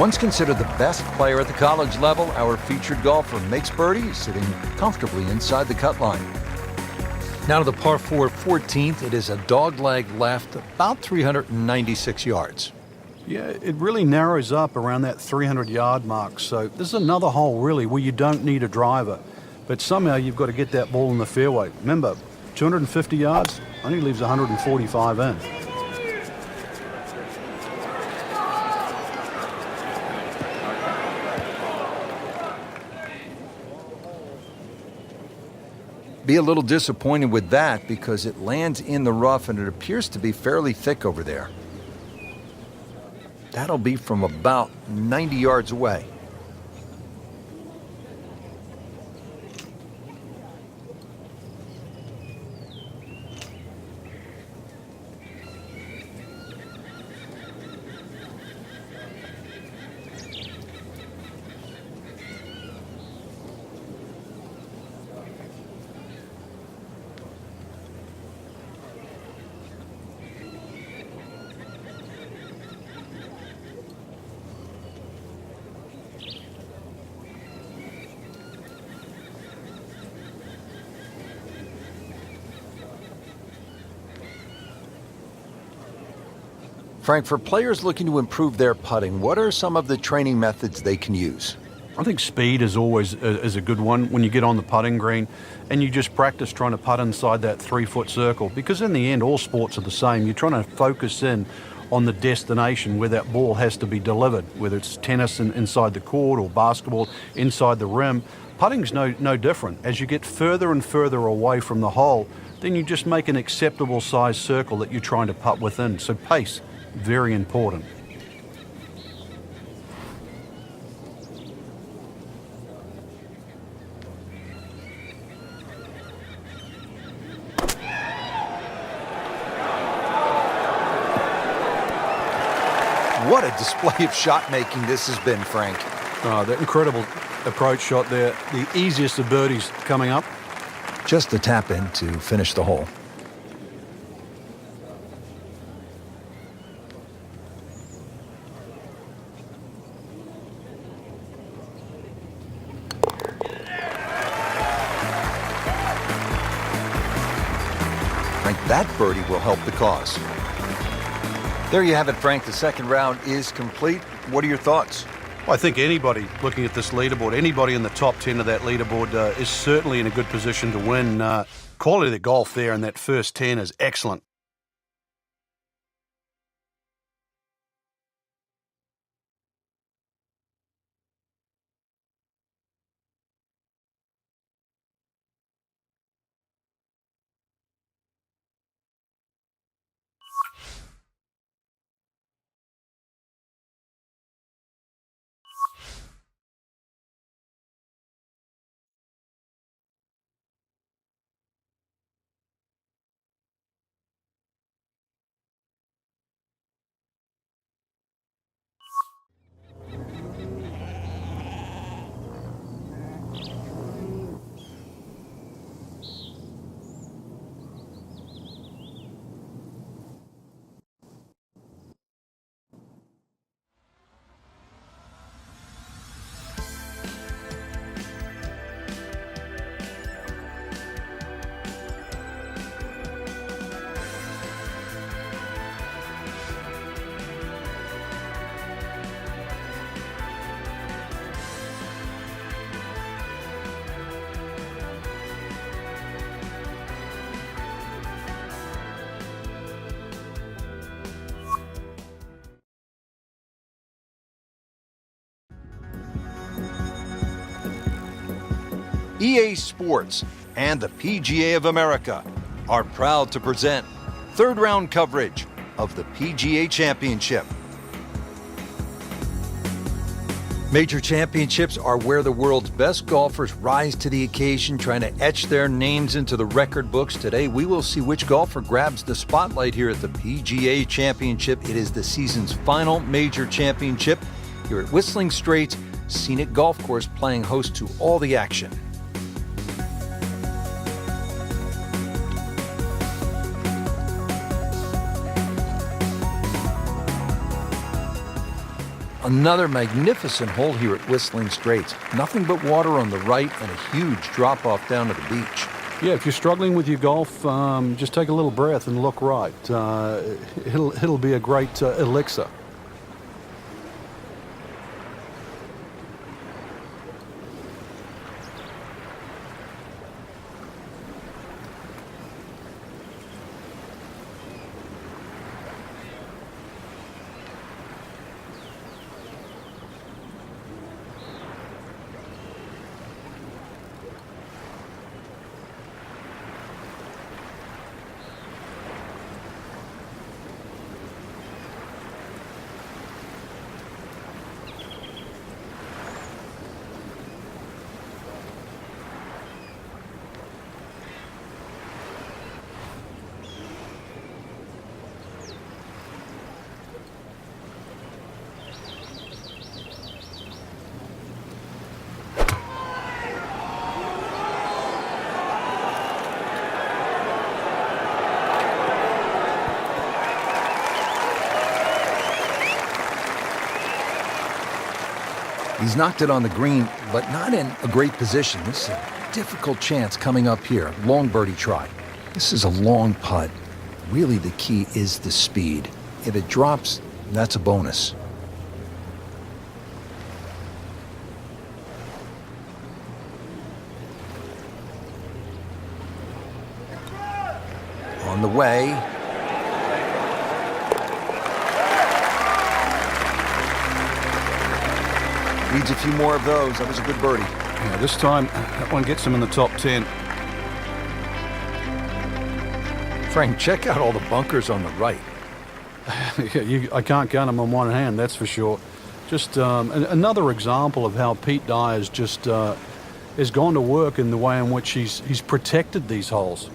Once considered the best player at the college level, our featured golfer makes birdie, sitting comfortably inside the cut line. Now to the par 4 14th. It is a dogleg left, about 396 yards. Yeah, it really narrows up around that 300-yard mark. So this is another hole, really, where you don't need a driver. But somehow you've got to get that ball in the fairway. Remember, 250 yards only leaves 145 in. Be a little disappointed with that because it lands in the rough and it appears to be fairly thick over there. That'll be from about 90 yards away. Frank, for players looking to improve their putting, what are some of the training methods they can use? I think speed is always a good one when you get on the putting green and you just practice trying to putt inside that 3-foot circle, because in the end all sports are the same. You're trying to focus in on the destination where that ball has to be delivered, whether it's tennis inside the court or basketball inside the rim. Putting's no different. As you get further and further away from the hole, then you just make an acceptable size circle that you're trying to putt within. So pace, very important. What a display of shot making this has been, Frank. Oh, that incredible approach shot there. The easiest of birdies coming up. Just a tap in to finish the hole. Frank, that birdie will help the cause. There you have it, Frank. The second round is complete. What are your thoughts? Well, I think anybody looking at this leaderboard, anybody in the top 10 of that leaderboard is certainly in a good position to win. Quality of the golf there in that first 10 is excellent. EA Sports and the PGA of America are proud to present third round coverage of the PGA Championship. Major championships are where the world's best golfers rise to the occasion, trying to etch their names into the record books. Today, we will see which golfer grabs the spotlight here at the PGA Championship. It is the season's final major championship here at Whistling Straits Scenic Golf Course, playing host to all the action. Another magnificent hole here at Whistling Straits. Nothing but water on the right and a huge drop-off down to the beach. Yeah, if you're struggling with your golf, just take a little breath and look right. It'll be a great elixir. He's knocked it on the green, but not in a great position. This is a difficult chance coming up here. Long birdie try. This is a long putt. Really, the key is the speed. If it drops, that's a bonus. On the way. Needs a few more of those. That was a good birdie. Yeah, this time, that one gets him in the top 10. Frank, check out all the bunkers on the right. Yeah, I can't count them on one hand, that's for sure. Just another example of how Pete Dye has just has gone to work in the way in which he's protected these holes.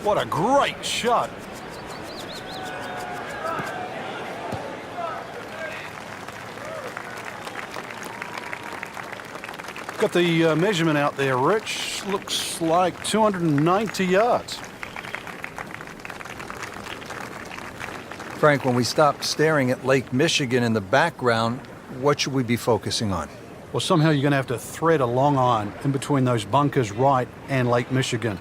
What a great shot. Got the measurement out there, Rich. Looks like 290 yards. Frank, when we stop staring at Lake Michigan in the background, what should we be focusing on? Well, somehow you're going to have to thread a long iron in between those bunkers right and Lake Michigan.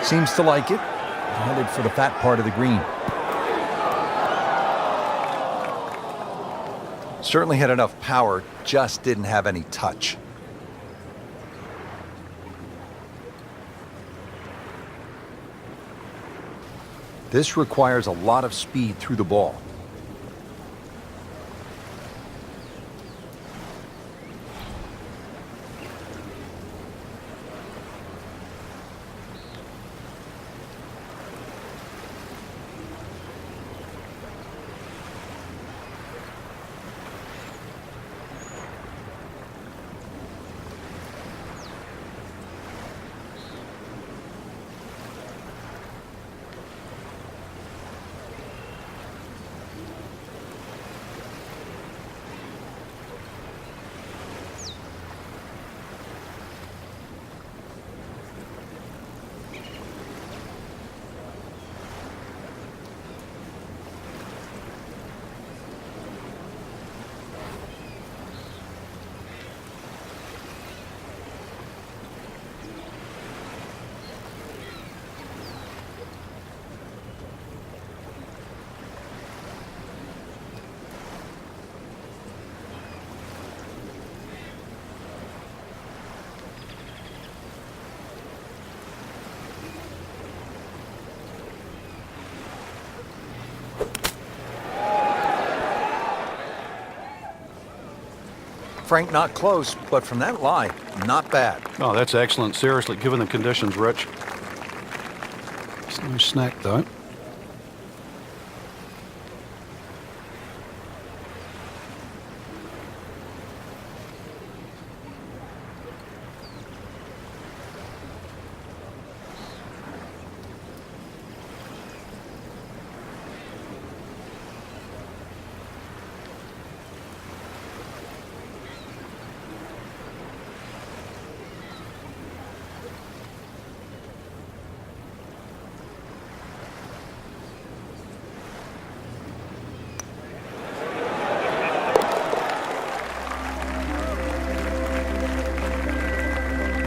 Seems to like it. Headed for the fat part of the green. Certainly had enough power, just didn't have any touch. This requires a lot of speed through the ball. Frank, not close, but from that lie, not bad. Oh, that's excellent. Seriously, given the conditions, Rich. It's no snack, though.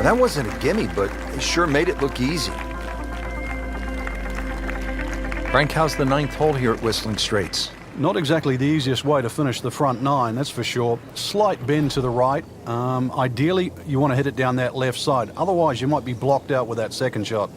That wasn't a gimme, but it sure made it look easy. Frank, how's the 9th hole here at Whistling Straits? Not exactly the easiest way to finish the front 9, that's for sure. Slight bend to the right. Ideally, you want to hit it down that left side. Otherwise, you might be blocked out with that second shot.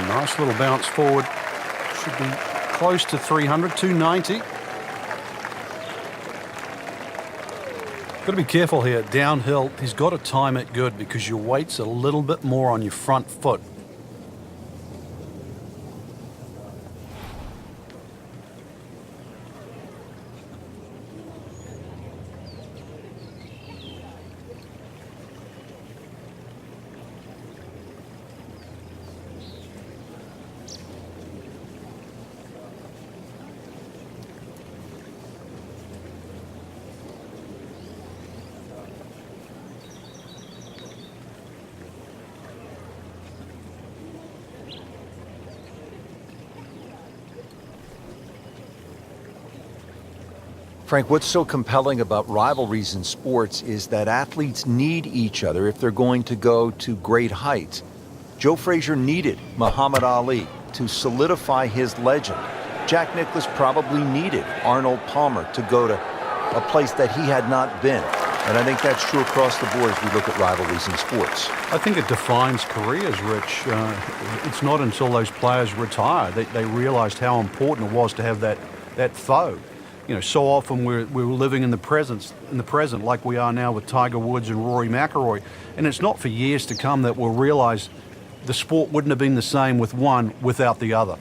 Nice little bounce forward. Should be close to 300, 290. Got to be careful here. Downhill, he's got to time it good because your weight's a little bit more on your front foot. Frank, what's so compelling about rivalries in sports is that athletes need each other if they're going to go to great heights. Joe Frazier needed Muhammad Ali to solidify his legend. Jack Nicklaus probably needed Arnold Palmer to go to a place that he had not been. And I think that's true across the board as we look at rivalries in sports. I think it defines careers, Rich. It's not until those players retire that they realized how important it was to have that foe. You know, so often we're living in the present like we are now with Tiger Woods and Rory McIlroy. And it's not for years to come that we'll realize the sport wouldn't have been the same with one without the other.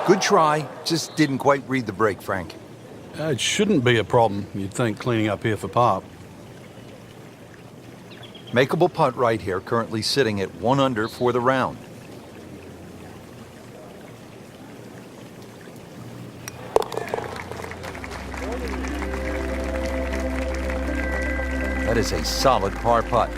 Good try, just didn't quite read the break, Frank. It shouldn't be a problem, you'd think, cleaning up here for par. Makeable putt right here, currently sitting at 1 under for the round. That is a solid par putt.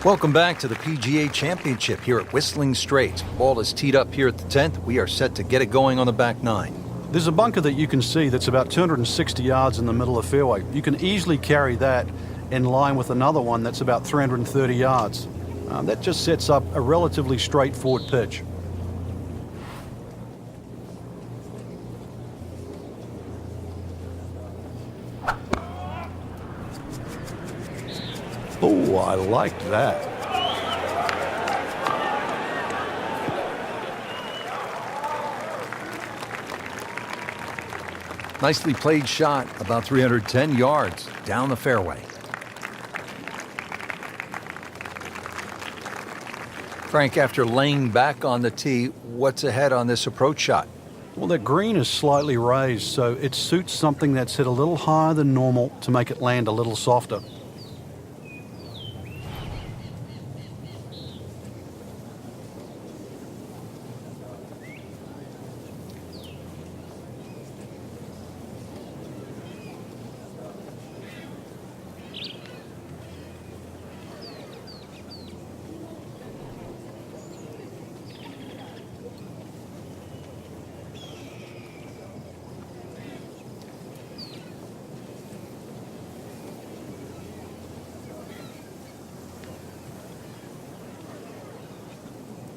Welcome back to the PGA Championship here at Whistling Straits. Ball is teed up here at the 10th. We are set to get it going on the back 9. There's a bunker that you can see that's about 260 yards in the middle of fairway. You can easily carry that in line with another one that's about 330 yards. That just sets up a relatively straightforward pitch. Oh, I liked that. Nicely played shot, about 310 yards down the fairway. Frank, after laying back on the tee, what's ahead on this approach shot? Well, that green is slightly raised, so it suits something that's hit a little higher than normal to make it land a little softer.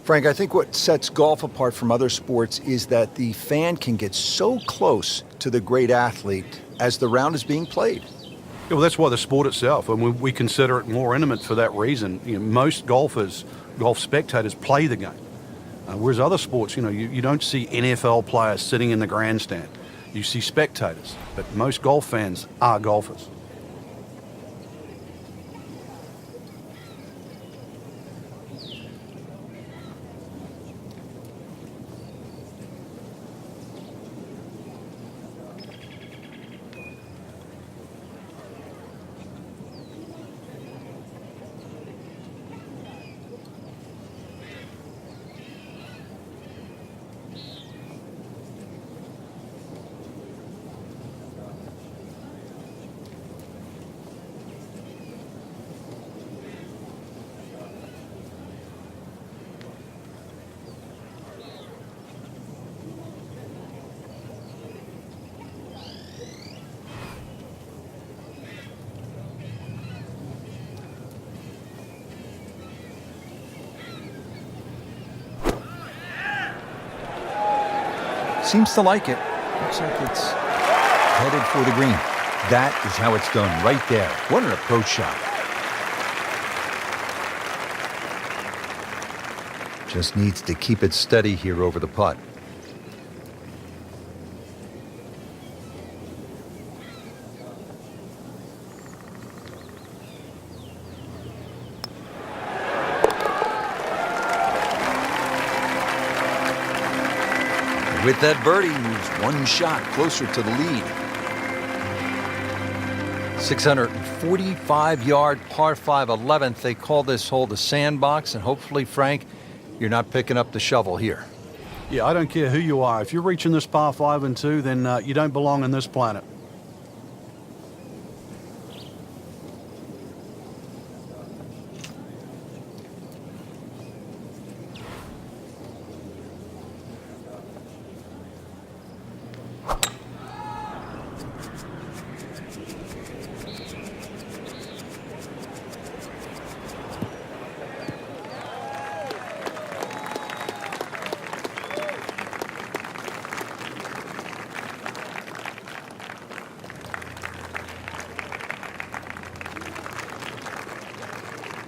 Frank, I think what sets golf apart from other sports is that the fan can get so close to the great athlete as the round is being played. Yeah, well, that's why the sport itself, and we consider it more intimate for that reason. Most golf spectators play the game. Whereas other sports, you don't see NFL players sitting in the grandstand. You see spectators, but most golf fans are golfers. Seems to like it. Looks like it's headed for the green. That is how it's done right there. What an approach shot. Just needs to keep it steady here over the putt. With that birdie, moves one shot closer to the lead. 645-yard par 5 11th. They call this hole the sandbox, and hopefully, Frank, you're not picking up the shovel here. Yeah, I don't care who you are. If you're reaching this par 5 and 2, then you don't belong on this planet.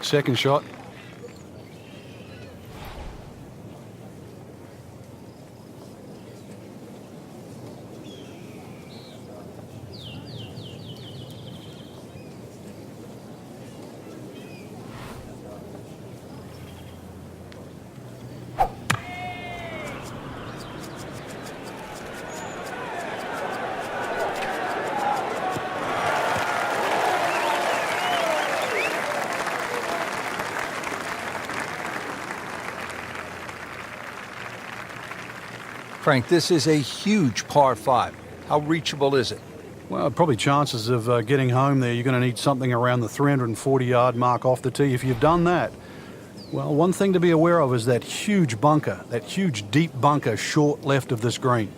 Second shot. Frank, this is a huge par 5. How reachable is it? Well, probably chances of getting home there, you're going to need something around the 340-yard mark off the tee. If you've done that, well, one thing to be aware of is that huge bunker, that huge deep bunker short left of this green.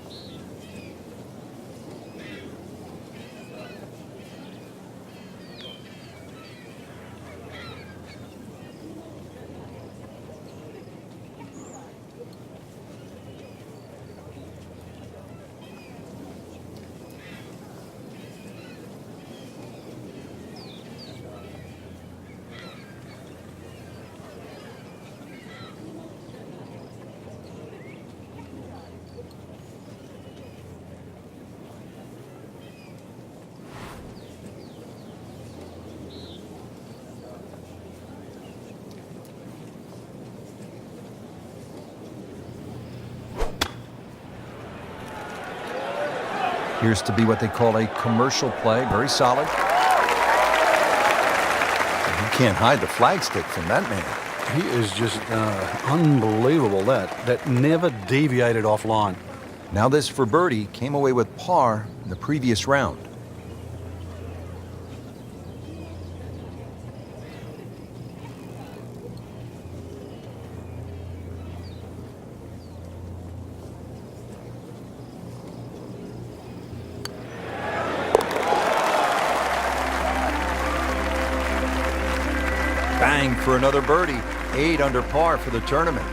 Appears to be what they call a commercial play. Very solid. You can't hide the flagstick from that man. He is just unbelievable. That never deviated offline. Now this for birdie. Came away with par in the previous round. Bang for another birdie. 8 under par for the tournament.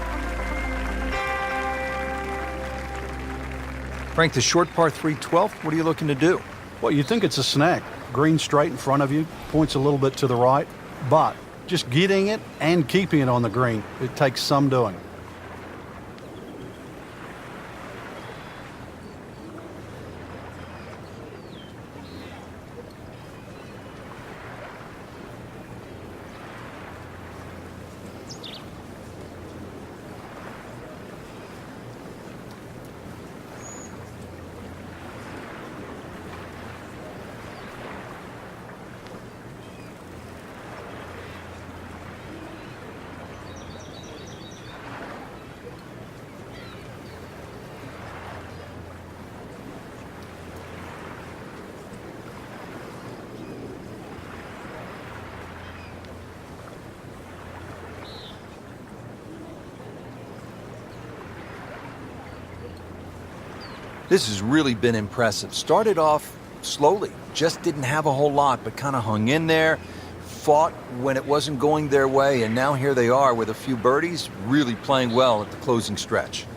Frank, the short par 3 12th, what are you looking to do? Well, you think it's a snack. Green straight in front of you, points a little bit to the right, but just getting it and keeping it on the green, it takes some doing. This has really been impressive. Started off slowly, just didn't have a whole lot, but kind of hung in there, fought when it wasn't going their way, and now here they are with a few birdies, really playing well at the closing stretch.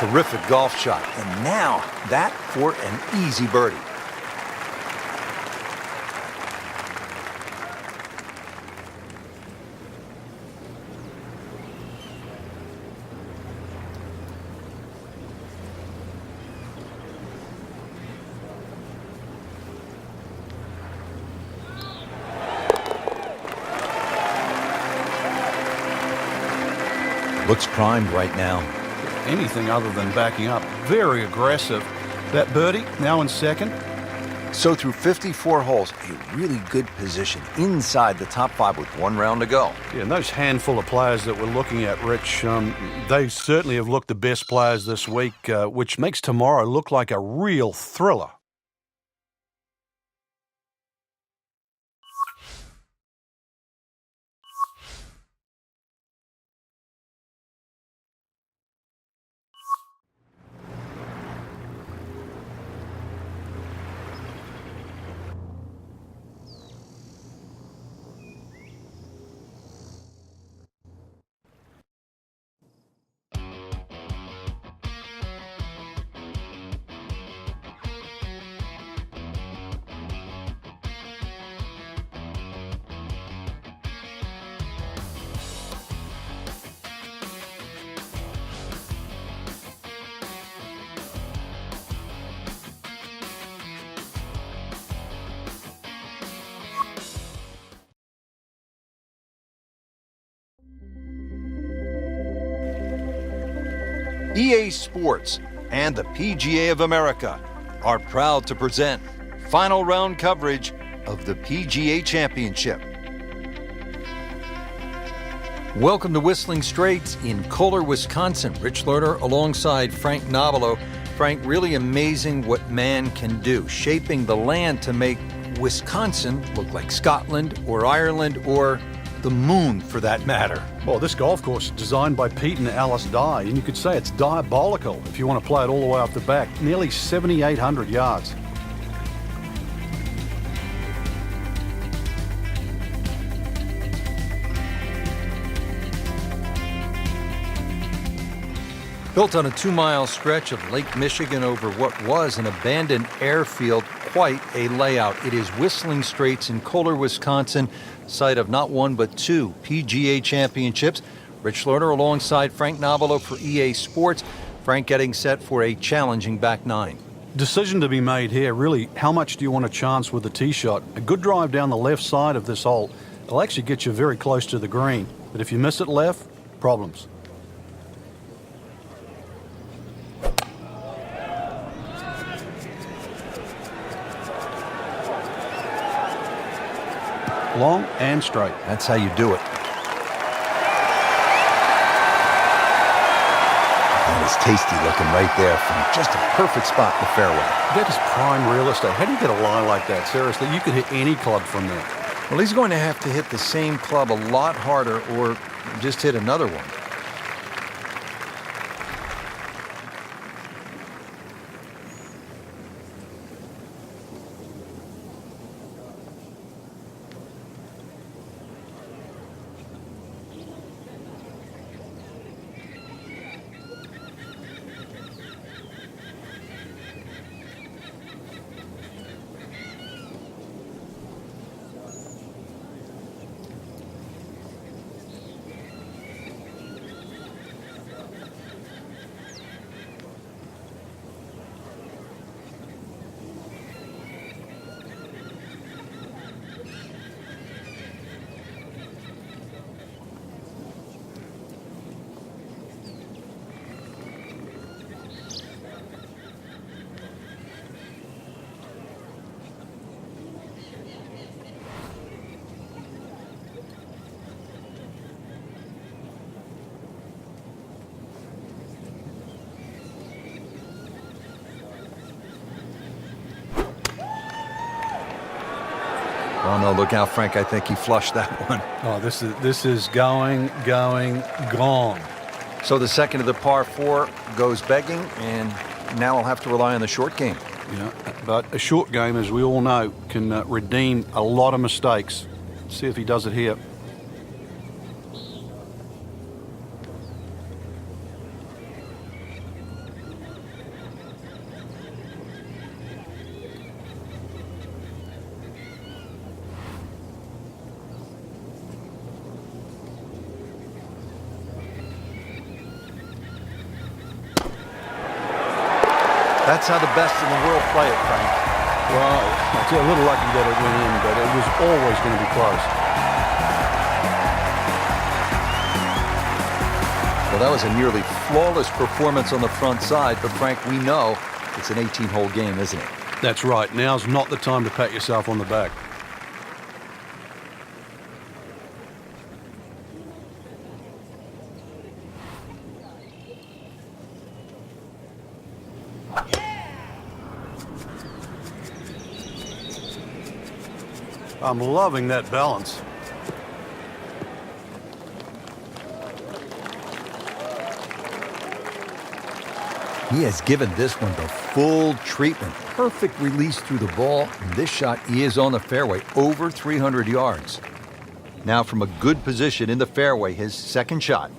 Terrific golf shot, and now that for an easy birdie. Looks primed right now. Anything other than backing up. Very aggressive. That birdie, now in second. So through 54 holes, a really good position inside the top 5 with 1 round to go. Yeah, and those handful of players that we're looking at, Rich, they certainly have looked the best players this week, which makes tomorrow look like a real thriller. EA Sports and the PGA of America are proud to present final round coverage of the PGA Championship. Welcome to Whistling Straits in Kohler, Wisconsin. Rich Lerner alongside Frank Nobilo. Frank, really amazing what man can do, shaping the land to make Wisconsin look like Scotland or Ireland or the moon, for that matter. Well, this golf course is designed by Pete and Alice Dye, and you could say it's diabolical if you want to play it all the way off the back. Nearly 7,800 yards. Built on a 2-mile stretch of Lake Michigan over what was an abandoned airfield, quite a layout. It is Whistling Straits in Kohler, Wisconsin, site of not one but 2 PGA championships. Rich Schloter alongside Frank Nobilo for EA Sports. Frank getting set for a challenging back nine. Decision to be made here, really. How much do you want to chance with the tee shot? A good drive down the left side of this hole will actually get you very close to the green. But if you miss it left, problems. Long and straight. That's how you do it. That is tasty looking right there from just a perfect spot in the fairway. That is prime real estate. How do you get a lie like that? Seriously, you could hit any club from there. Well, he's going to have to hit the same club a lot harder or just hit another one. Oh, no, look out, Frank. I think he flushed that one. Oh, this is going, gone. So the second of the par four goes begging, and now I'll have to rely on the short game. Yeah, but a short game, as we all know, can redeem a lot of mistakes. See if he does it here. That's how the best in the world play it, Frank. Well, it's a little lucky that it went in, but it was always going to be close. Well, that was a nearly flawless performance on the front side, but Frank, we know it's an 18-hole game, isn't it? That's right. Now's not the time to pat yourself on the back. I'm loving that balance. He has given this one the full treatment. Perfect release through the ball. And this shot is on the fairway, over 300 yards. Now from a good position in the fairway, his second shot.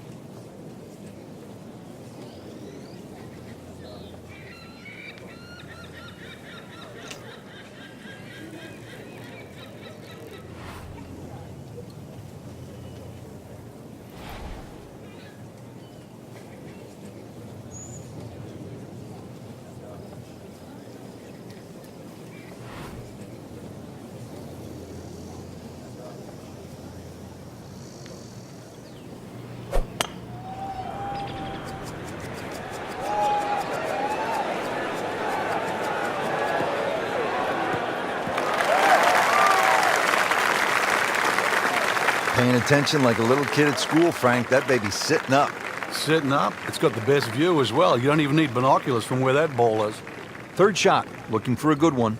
Paying attention like a little kid at school, Frank. That baby's sitting up. Sitting up. It's got the best view as well. You don't even need binoculars from where that ball is. Third shot, looking for a good one.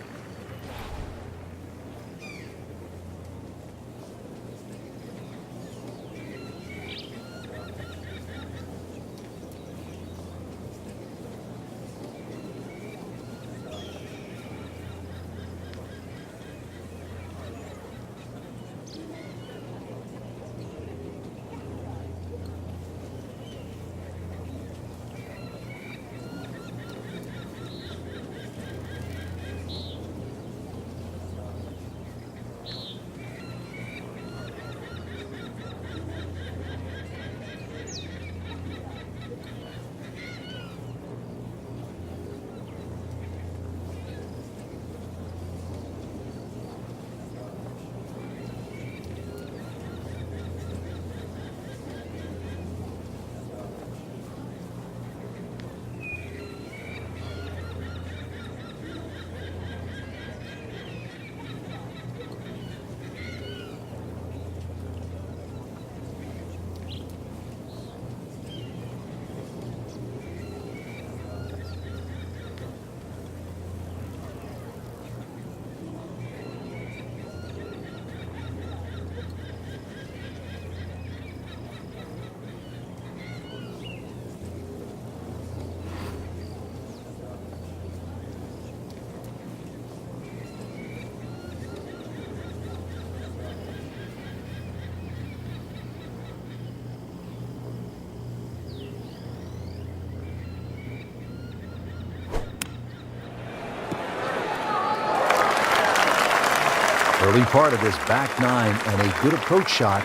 Early part of this back nine and a good approach shot.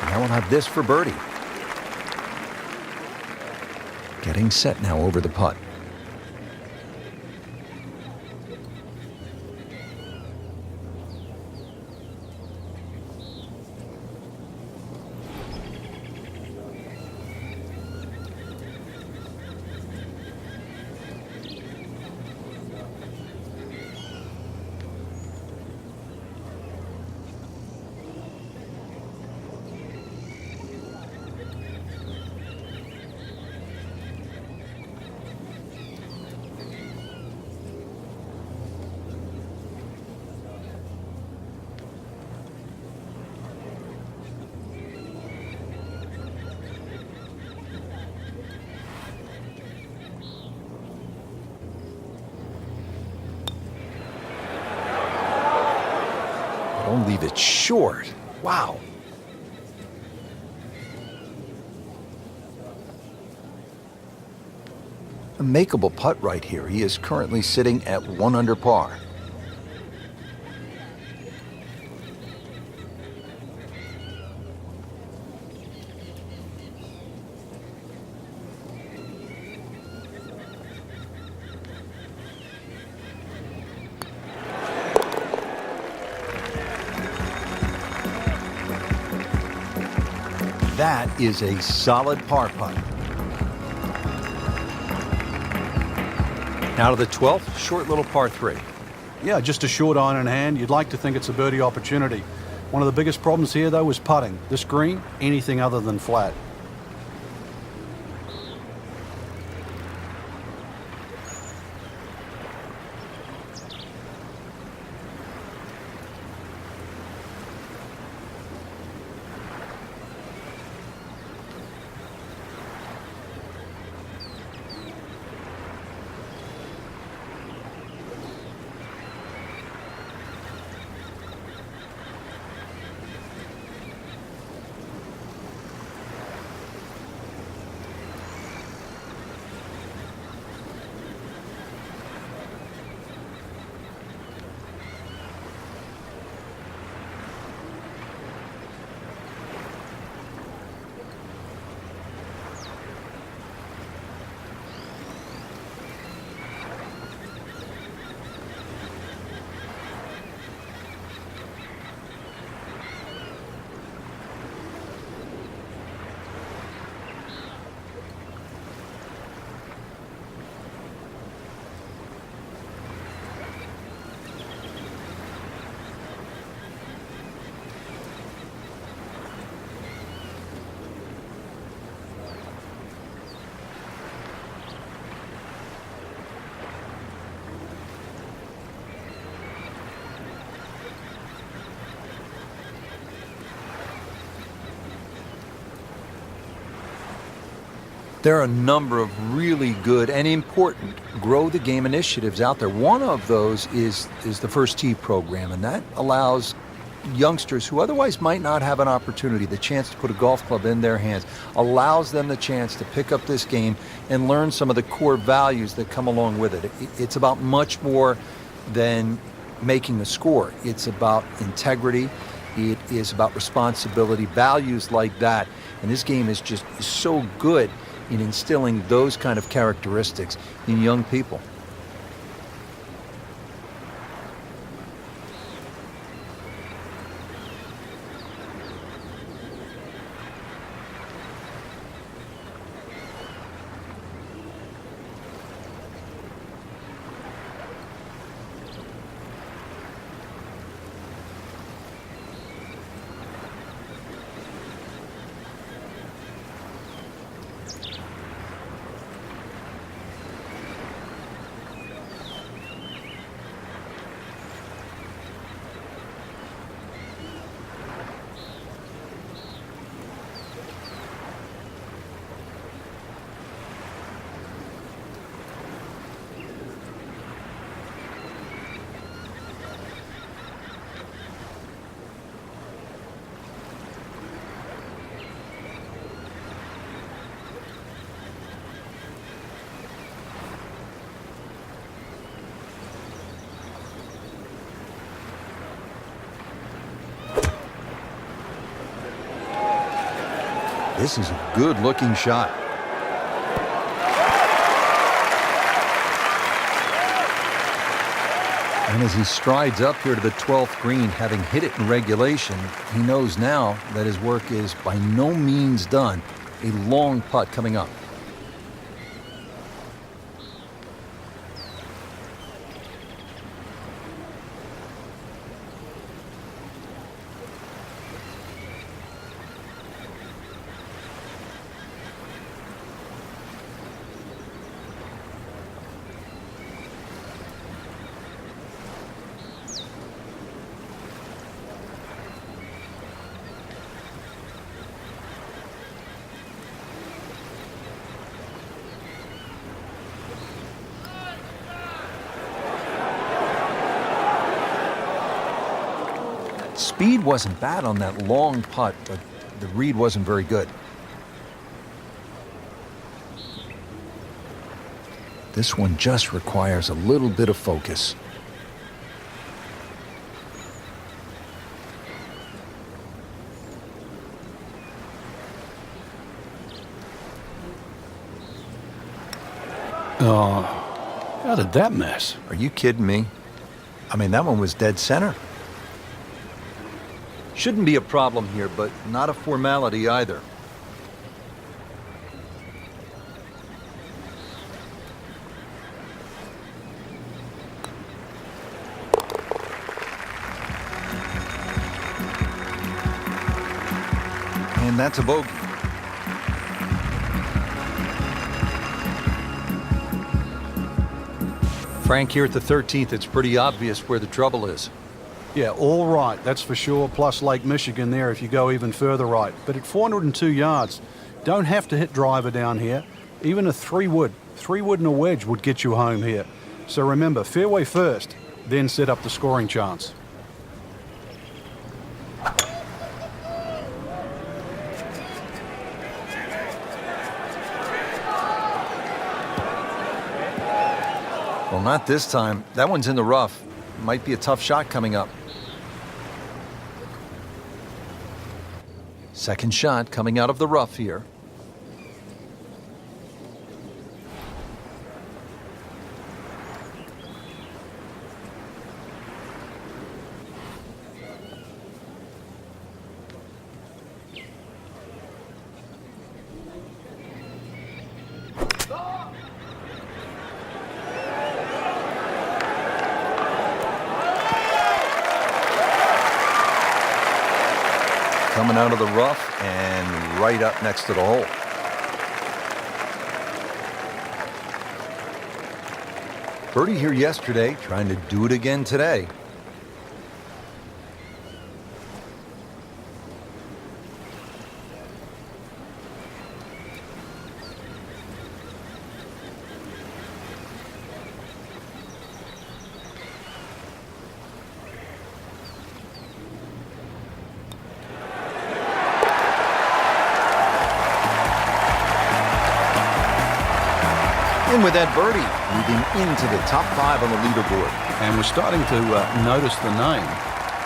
Now we'll have this for birdie. Getting set now over the putt. Don't leave it short. Wow. A makeable putt right here. He is currently sitting at 1 under par. That is a solid par putt. Now to the 12th, short little par 3. Yeah, just a short iron in hand. You'd like to think it's a birdie opportunity. One of the biggest problems here, though, is putting. This green, anything other than flat. There are a number of really good and important grow the game initiatives out there. One of those is the First Tee program, and that allows youngsters who otherwise might not have an opportunity, the chance to put a golf club in their hands, allows them the chance to pick up this game and learn some of the core values that come along with it. It's about much more than making a score. It's about integrity. It is about responsibility, values like that. And this game is just so good in instilling those kind of characteristics in young people. This is a good-looking shot. And as he strides up here to the 12th green, having hit it in regulation, he knows now that his work is by no means done. A long putt coming up. Speed wasn't bad on that long putt, but the read wasn't very good. This one just requires a little bit of focus. Oh, how did that miss? Are you kidding me? I mean, that one was dead center. Shouldn't be a problem here, but not a formality either. And that's a bogey. Frank, here at the 13th, it's pretty obvious where the trouble is. Yeah, all right, that's for sure, plus Lake Michigan there if you go even further right. But at 402 yards, don't have to hit driver down here. Even a 3-wood and a wedge would get you home here. So remember, fairway first, then set up the scoring chance. Well, not this time. That one's in the rough. Might be a tough shot coming up. Second shot coming out of the rough here. Coming out of the rough and right up next to the hole. Birdie here yesterday, trying to do it again today. In with that birdie, moving into the top 5 on the leaderboard. And we're starting to notice the name.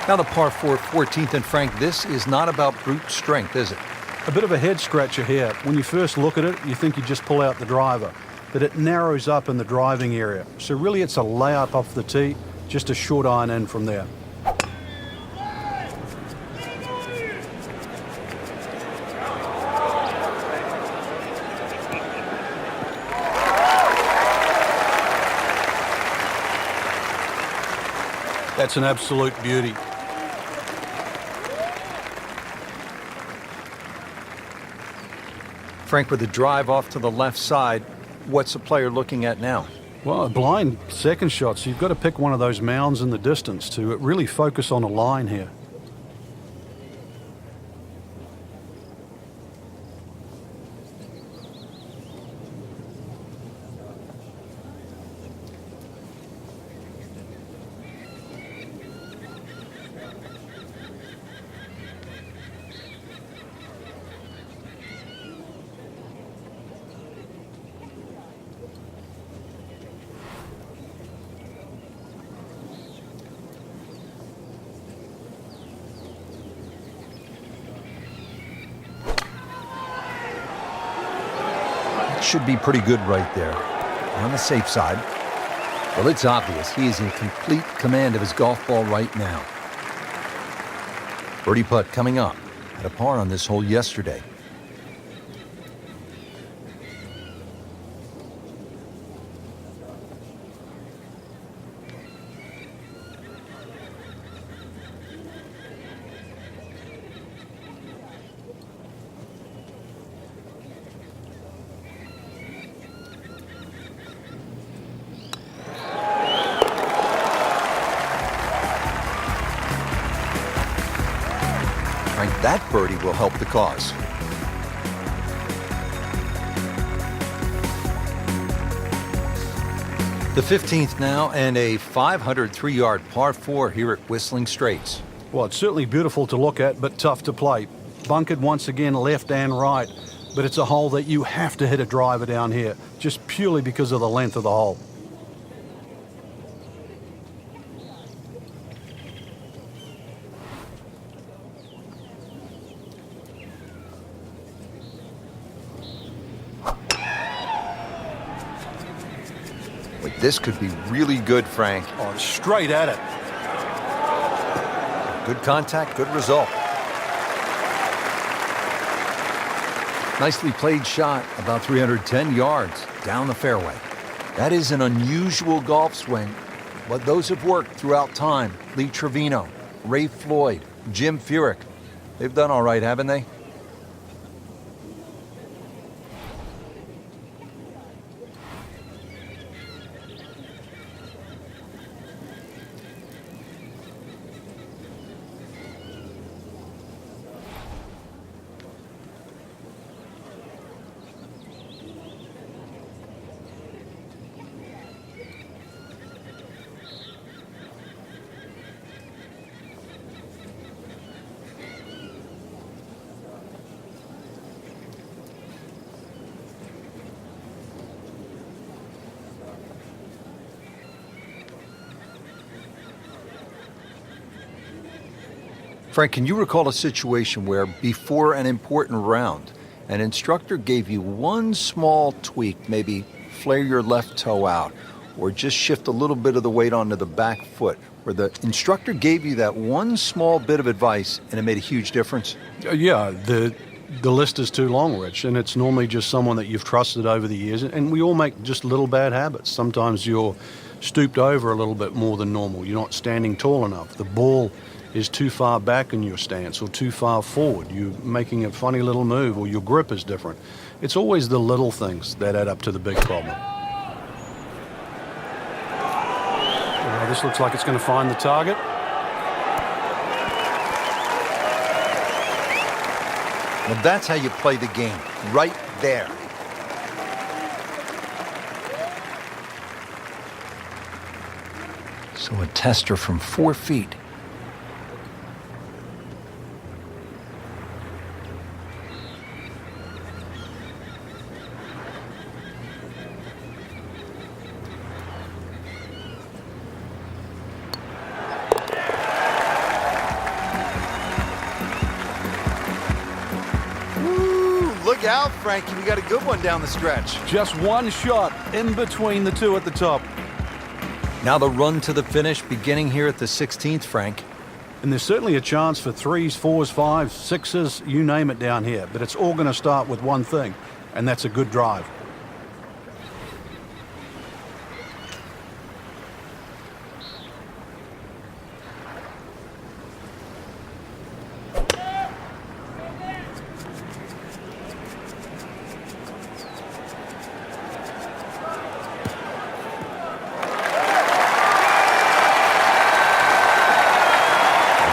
Now the par 4, 14th, and Frank, this is not about brute strength, is it? A bit of a head scratcher here. When you first look at it, you think you just pull out the driver, but it narrows up in the driving area. So really it's a layup off the tee, just a short iron in from there. That's an absolute beauty. Frank, with the drive off to the left side, what's the player looking at now? Well, a blind second shot, so you've got to pick one of those mounds in the distance to really focus on a line here. should be pretty good right there. On the safe side. Well, it's obvious he is in complete command of his golf ball right now. Birdie putt coming up. Had a par on this hole yesterday. That birdie will help the cause. The 15th now, and a 503-yard par 4 here at Whistling Straits. Well, it's certainly beautiful to look at, but tough to play. Bunkered once again left and right, but it's a hole that you have to hit a driver down here, just purely because of the length of the hole. This could be really good, Frank. Oh, straight at it. Good contact, good result. Nicely played shot, about 310 yards down the fairway. That is an unusual golf swing, but those have worked throughout time. Lee Trevino, Ray Floyd, Jim Furyk. They've done all right, haven't they? Frank, can you recall a situation where before an important round, an instructor gave you one small tweak, maybe flare your left toe out, or just shift a little bit of the weight onto the back foot, where the instructor gave you that one small bit of advice and it made a huge difference? Yeah, the list is too long, Rich, and it's normally just someone that you've trusted over the years, and we all make just little bad habits. Sometimes you're stooped over a little bit more than normal. You're not standing tall enough. The ball is too far back in your stance or too far forward. You're making a funny little move, or your grip is different. It's always the little things that add up to the big problem. Well, this looks like it's going to find the target. Well, that's how you play the game, right there. So a tester from 4 feet. Look out, Frankie. We got a good one down the stretch. Just one shot in between the two at the top. Now the run to the finish beginning here at the 16th, Frank. And there's certainly a chance for 3s, 4s, 5s, 6s, you name it down here. But it's all going to start with one thing, and that's a good drive.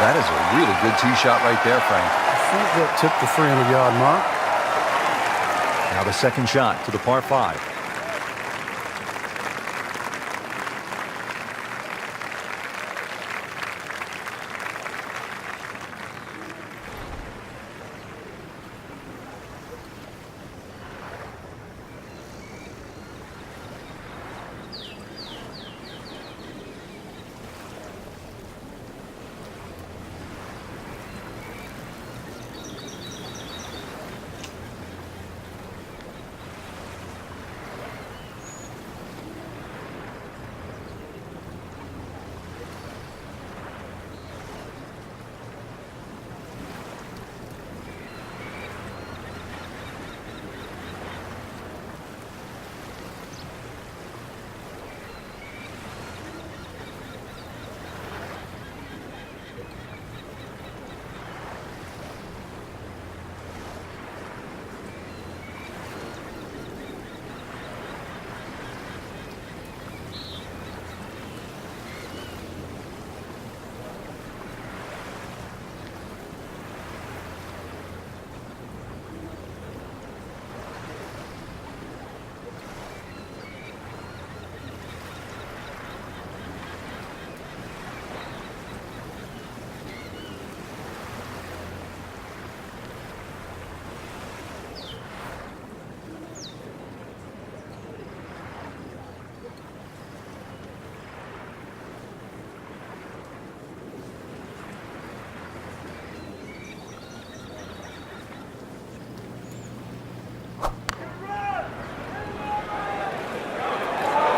That is a really good tee shot right there, Frank. I think that tipped the 300-yard mark. Now the second shot to the par 5.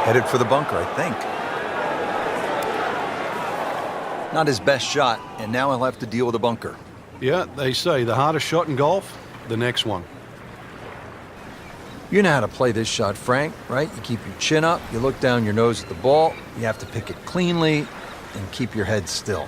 Headed for the bunker, I think. Not his best shot, and now he'll have to deal with a bunker. Yeah, they say the hardest shot in golf, the next one. You know how to play this shot, Frank, right? You keep your chin up, you look down your nose at the ball, you have to pick it cleanly, and keep your head still.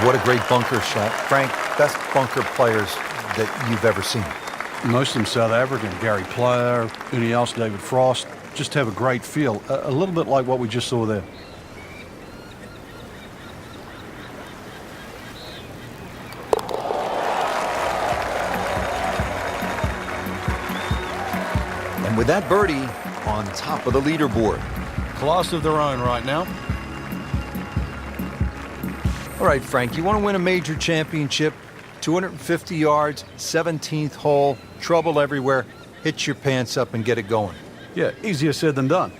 What a great bunker shot. Frank, best bunker players that you've ever seen. Most of them South African. Gary Player, Uni else, David Frost. Just have a great feel. A little bit like what we just saw there. And with that birdie, on top of the leaderboard. Class of their own right now. All right, Frank, you want to win a major championship, 250 yards, 17th hole, trouble everywhere, hit your pants up and get it going. Yeah, easier said than done.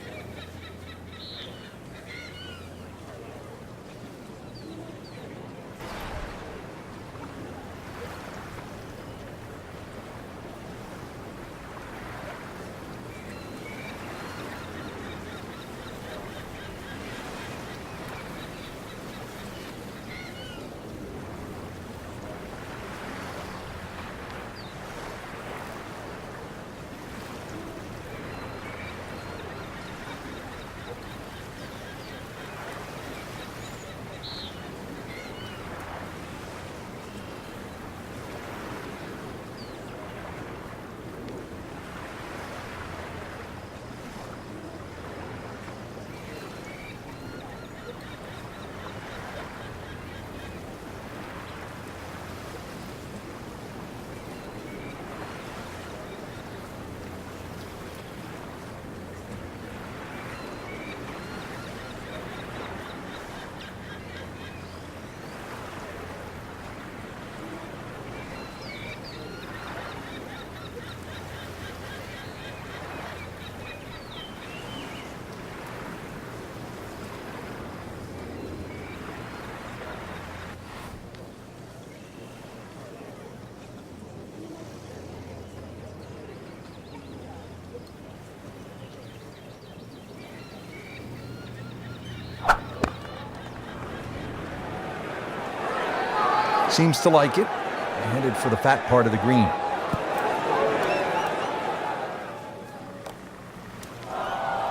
Seems to like it. Headed for the fat part of the green.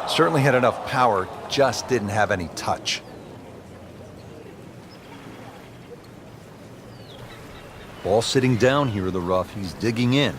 Certainly had enough power, just didn't have any touch. Ball sitting down here in the rough. He's digging in.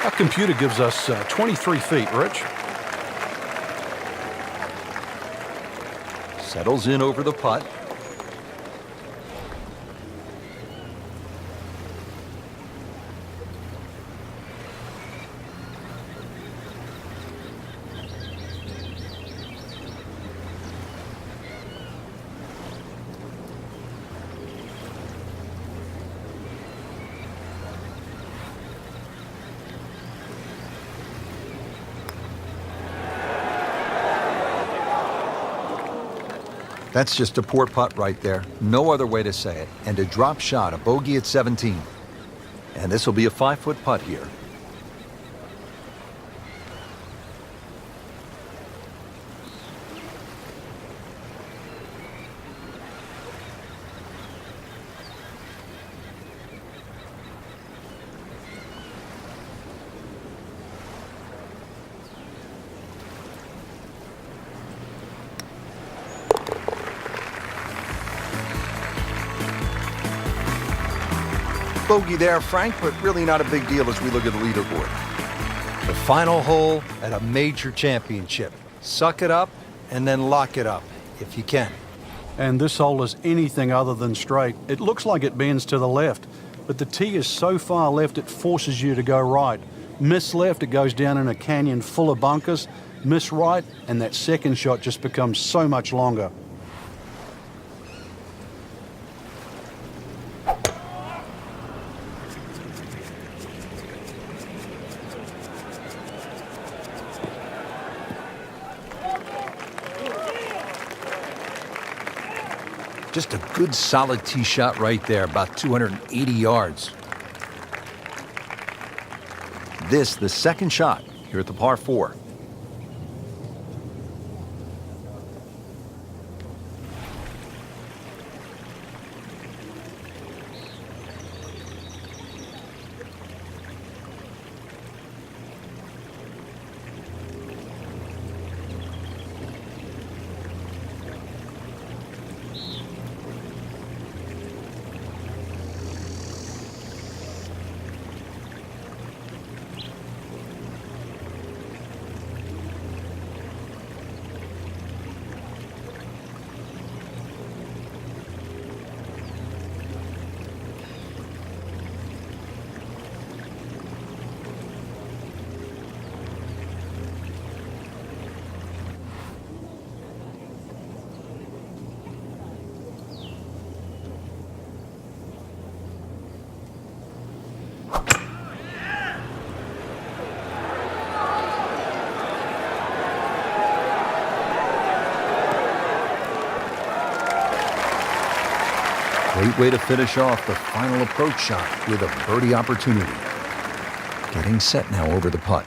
Our computer gives us 23 feet, Rich. Settles in over the putt. That's just a poor putt right there. No other way to say it. And a drop shot, a bogey at 17. And this will be a 5-foot putt here. Bogey there, Frank, but really not a big deal as we look at the leaderboard. The final hole at a major championship. Suck it up and then lock it up, if you can. And this hole is anything other than straight. It looks like it bends to the left, but the tee is so far left it forces you to go right. Miss left, it goes down in a canyon full of bunkers. Miss right, and that second shot just becomes so much longer. Just a good solid tee shot right there, about 280 yards. This, the second shot here at the par 4. Great way to finish off the final approach shot with a birdie opportunity. Getting set now over the putt.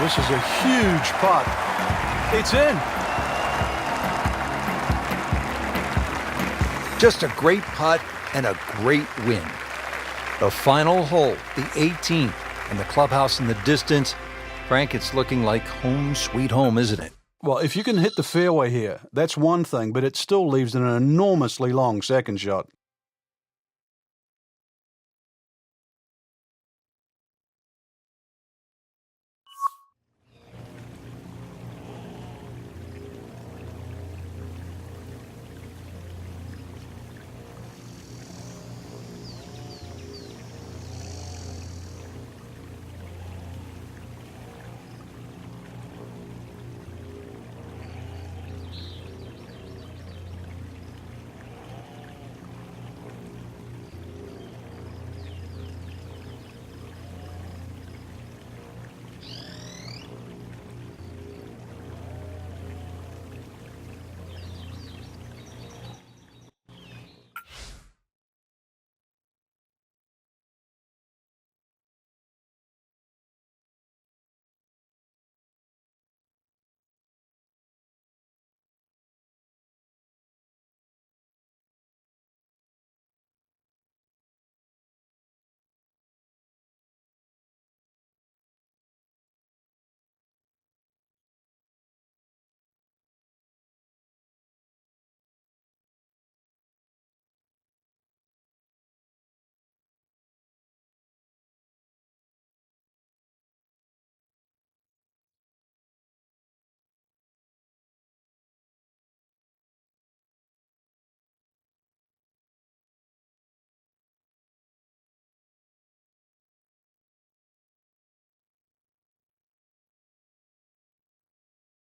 This is a huge putt. It's in. Just a great putt and a great win. The final hole, the 18th, and the clubhouse in the distance. Frank, it's looking like home sweet home, isn't it? Well, if you can hit the fairway here, that's one thing, but it still leaves an enormously long second shot.